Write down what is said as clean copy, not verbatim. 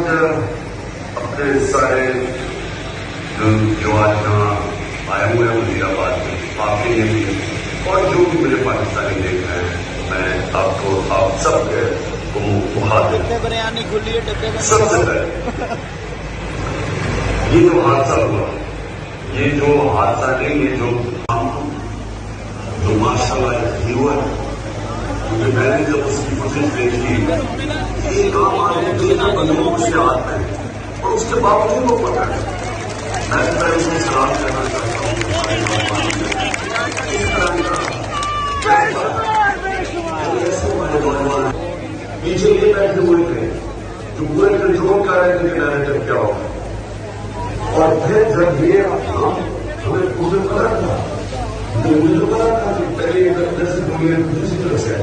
اپنے سارے جو آج یہاں آئے ہوئے ہیں وزیر آباد میں آپ کے لیے بھی اور جو بھی میرے پاکستانی دیکھ رہے ہیں میں آپ کو آپ سب کے مخاطب سب سے پہلے یہ جو حادثہ ہوا یہ جو حادثہ نہیں یہ جو ماشاء اللہ ہیرو ہے کیونکہ میں نے جب اس کی کوشش دیکھی یہ کام آنے دیکھنا بندوں اس کے ہاتھ میں اور اس کے باوجود وہ پتہ ہے میں اس کو سلام کرنا چاہتا ہوں پیچھے یہ بیٹھے ہوئے تھے جو پورے کنٹرول کر رہے تھے کہ نیریٹو کیا ہوگا اور پھر جب یہ ہمیں مجھے پتا تھا مجھے پتا تھا کہ پہلے ایک طرح سے دوسری طرح سے